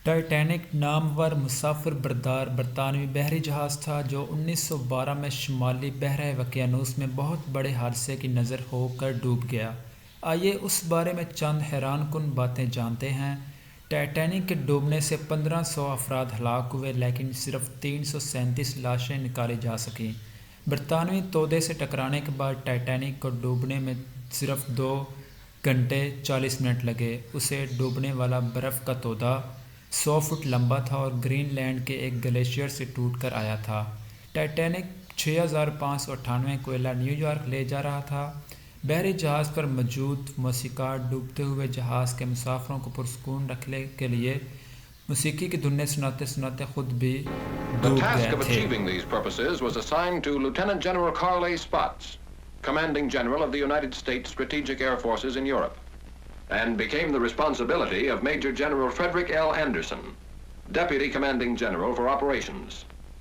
Titanic Namvar मुसाफिर बरदार बरतानवी बहरी जहाज़ था जो 1912 में शुमाली बहरा वकियानूस में बहुत बड़े हादसे की नज़र होकर डूब गया। आइए उस बारे में चंद हैरानकुन बातें जानते हैं। टाइटैनिक के डूबने से 1500 अफराद हलाक हुए, लेकिन सिर्फ 337 लाशें निकाली जा सकीं। बरतानवी तोदे से टकराने के बाद टाइटैनिक को डूबने में सिर्फ 2 घंटे 40 मिनट लगे। उसे डूबने वाला बर्फ़ का तोदा 100 फुट लंबा था और ग्रीनलैंड के एक ग्लेशियर से टूटकर आया था। टाइटैनिक 6598 कोयला न्यूयॉर्क ले जा रहा था। बहरी जहाज़ पर मौजूद मौसीकार डूबते हुए जहाज़ के मुसाफिरों को पुरस्कून रखने के लिए मौसीकी की धुनें सुनाते सुनाते खुद भी The डूब task गए of थे। achieving these purposes was assigned to Lieutenant General Carl A. Spaatz, Commanding General of the United States Strategic Air Forces in Europe, and became the responsibility of Major General Frederick L. Anderson, Deputy Commanding General for Operations.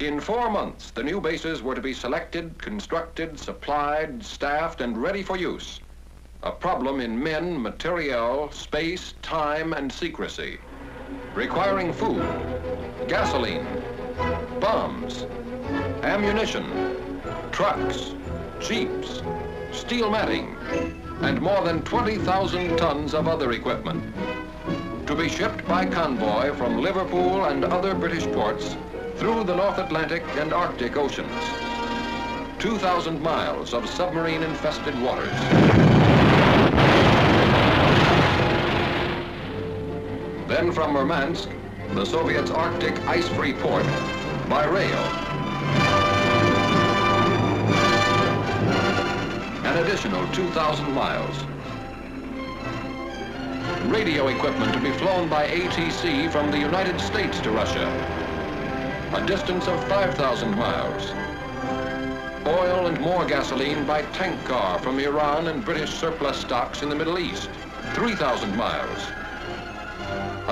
In 4 months, the new bases were to be selected, constructed, supplied, staffed, and ready for use. A problem in men, materiel, space, time, and secrecy, requiring food, gasoline, bombs, ammunition, trucks, jeeps, steel matting, and more than 20,000 tons of other equipment, to be shipped by convoy from Liverpool and other British ports through the North Atlantic and Arctic Oceans. 2,000 miles of submarine-infested waters. Then from Murmansk, the Soviets' Arctic ice-free port, by rail. An additional 2,000 miles. Radio equipment to be flown by ATC from the United States to Russia. A distance of 5,000 miles. Oil and more gasoline by tank car from Iran and British surplus stocks in the Middle East. 3,000 miles.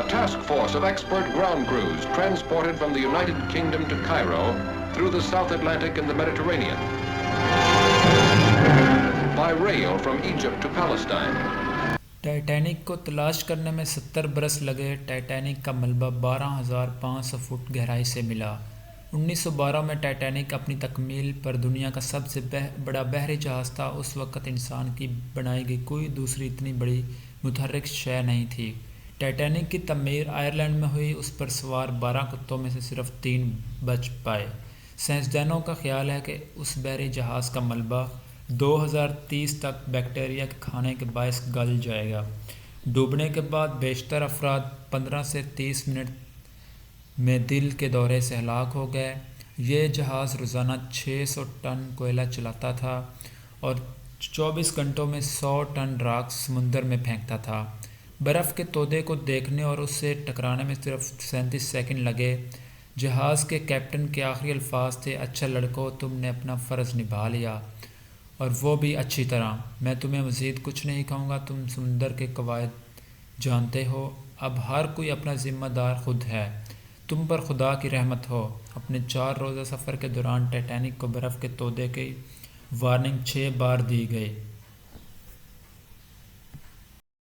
A task force of expert ground crews transported from the United Kingdom to Cairo through the South Atlantic and the Mediterranean. By rail from Egypt to Palestine. Titanic को तलाश करने में 70 बरस लगे। Titanic का मलबा 12,500 foot गहराई से मिला। 1912 में टाइटैनिक अपनी तकमील पर दुनिया का सबसे बड़ा बहरी जहाज़ था। उस वक़्त इंसान की बनाई गई कोई दूसरी इतनी बड़ी मुतहर्रिक शय नहीं थी। टाइटैनिक की तमीर आयरलैंड में हुई। उस पर सवार 12 कुत्तों में से सिर्फ 3 बच पाए। साइंसदानों का ख्याल है कि उस बहरी जहाज़ का मलबा 2030 तक बैक्टीरिया के खाने के बायस गल जाएगा। डूबने के बाद बेशतर अफराद 15 से 30 मिनट में दिल के दौरे से हलाक हो गए। ये जहाज़ रोज़ाना 600 टन कोयला चलाता था और 24 घंटों में 100 टन राख समुंदर में फेंकता था। बर्फ़ के तोदे को देखने और उससे टकराने में सिर्फ 37 सेकंड लगे। जहाज़ के कैप्टन के आखिरी अल्फाज थे, अच्छा लड़कों, तुमने अपना फ़र्ज़ निभा लिया, और वो भी अच्छी तरह। मैं तुम्हें मज़ीद कुछ नहीं कहूँगा, तुम समुंदर के कवायद जानते हो। अब हर कोई अपना ज़िम्मेदार खुद है। तुम पर खुदा की रहमत हो। अपने 4 रोज़ा सफ़र के दौरान टाइटैनिक को बर्फ़ के तोदे की वार्निंग 6 बार दी गई।